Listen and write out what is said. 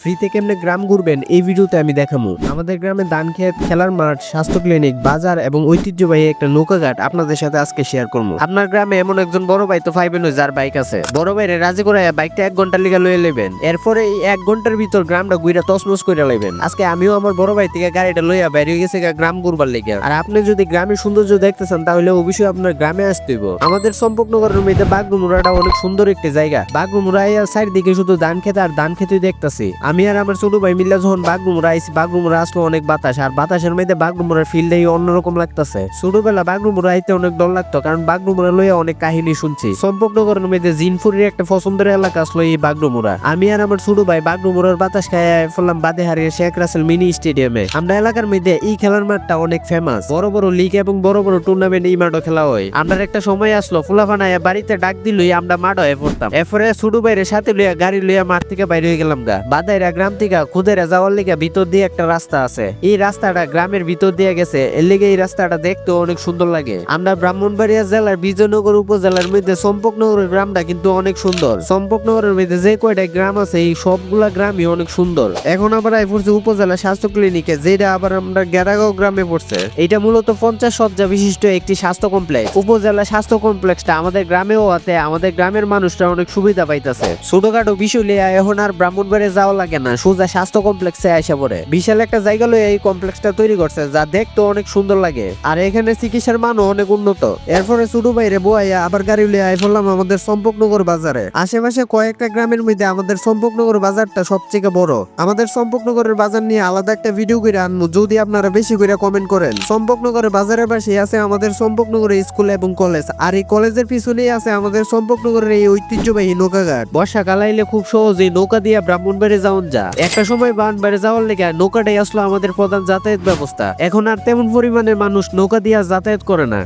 ফ্রিতে কেমনে গ্রাম ঘুরবেন এই ভিডিওতে আমি দেখাবো। আমাদের গ্রামে ধান ক্ষেত, খেলার মাঠ, স্বাস্থ্য ক্লিনিক, বাজার এবং ঐতিহ্যবাহী একটা নৌকাঘাট আপনাদের সাথে আজকে শেয়ার করবো। আপনার গ্রামে এমন একজন বড় ভাই তো পাইবেন যার বাইক আছে। বড় ভাইরে রাজি করে বাইকটা 1 ঘন্টার লিগা লয়ে নেবেন। এরপরে এই 1 ঘন্টার ভিতর গ্রামটা ঘুরে তছনছ করে লাইবেন। আজকে আমিও আমার বড় ভাই থেকে গাড়িটা লইয়া বাইরে হয়ে গেছে গ্রাম ঘুরবার লেগে। আর আপনি যদি গ্রামের সৌন্দর্য দেখতে চান তাহলে অবশ্যই আপনার গ্রামে আসতে হইব। আমাদের সম্পর্কনগরের মধ্যে বাগডুমুরাটা অনেক সুন্দর একটি জায়গা। বাগডুমুরা চারিদিকে শুধু ধান খেতে আর ধান খেতে দেখতেছি। আমি আর আমার ছোট ভাই মিল্লা যখন বাগডুমুরা আইছি, বাগডুমুরা আসলে অনেক বাতাস, আর বাতাসের মধ্যে বাগডুমুরার ফিল্ডটাই অন্যরকম লাগতেছে। ছোটবেলা বাগডুমুরা আইতে অনেক ডর লাগতো, কারণ বাগডুমুরা লইয়া অনেক কাহিনী শুনছি। সম্পর্কনগরের মধ্যে জিনপুরের একটা পছন্দের এলাকা আসলো এই বাগডুমুরা। আমি আর আমার ছোট ভাই বাগডুমুরার বাতাস খাইয়া ফেললাম বাদেহারিয়া শেখ রাসেল মিনি স্টেডিয়ামে। আমরা এলাকার মধ্যে এই খেলার মাঠটা অনেক ফেমাস। বড় বড় লিগ এবং বড় বড় টুর্নামেন্ট এই মাঠও খেলা হয়। আমরা একটা সময় আসলো ফুলাফানায় বাড়িতে ডাক দিলই আমরা মাঠ হয়ে পড়তাম। এরপরে ছোট ভাইয়ের সাথে লইয়া গাড়ি লইয়া মাঠ থেকে বাইরে হয়ে গেলাম গা। বাদাইরা গ্রাম থেকে খুদেরা যাওয়ার লিগা ভিতর দিয়ে একটা রাস্তা আছে। এই রাস্তাটা গ্রামের ভিতর দিয়ে গেছে, এর লিগে এই রাস্তাটা দেখতে অনেক সুন্দর লাগে। আমরা ব্রাহ্মণবাড়িয়া জেলার বিজয়নগর উপজেলার মধ্যে চম্পকনগরের গ্রামটা কিন্তু অনেক সুন্দর। চম্পকনগরের মধ্যে যে কয়টা গ্রাম আছে এই সবগুলা গ্রামই অনেক সুন্দর। এখন আবার পড়ছে উপজেলা স্বাস্থ্য ক্লিনিকে, যেটা আবার আমরা গেরাগাঁও গ্রামে পড়ছে। এটা মূলত 50 শয্যা বিশিষ্ট একটি স্বাস্থ্য কমপ্লেক্স। উপজেলা স্বাস্থ্য কমপ্লেক্সটা আমাদের গ্রামেও আছে। আমাদের গ্রামের মানুষরা অনেক সুবিধা পাইতেছে। ছোটখাটো বিষয় লিয়ে এখন আর ব্রাহ্মণবাড়িয়া যাওয়া লাগে না, সোজা স্বাস্থ্য কমপ্লেক্সে আইসা পড়ে। বিশাল একটা জায়গা লইয়া এই কমপ্লেক্সটা তৈরি করছে, যা দেখতে অনেক সুন্দর লাগে। আর এখানে চিকিৎসার মানও অনেক উন্নত। এরপরে ছোট ভাইরে বইয়া আবার গাড়ি লিয়ে আই পড়লাম আমাদের চম্পকনগর বাজারে। আশেপাশে কয়েকটা গ্রামের মধ্যে আমাদের চম্পকনগর বাজারটা সবচেয়ে বড়। আমাদের চম্পকনগরের বাজার নিয়ে আলাদা একটা ভিডিও করে আনবো, যদি আপনারা বেশি করে কমেন্ট করেন। চম্পকনগরের বাজারের পাশে আছে আমাদের চম্পকনগরের স্কুল এবং কলেজ, আর এই কলেজের পিছনেই আছে আমাদের চম্পকনগরের এই ঐতিহ্যবাহী নৌকাঘাট। বর্ষাকাল আইলে খুব সহজেই নৌকা দিয়ে ব্রাহ্মণবাড়ি যাওয়া যা। একটা সময় বানবাড়ি যাওয়ার লেগে নৌকাটাই আসলো আমাদের প্রধান যাতায়াত ব্যবস্থা। এখন আর তেমন পরিমাণের মানুষ নৌকা দিয়ে যাতায়াত করে না।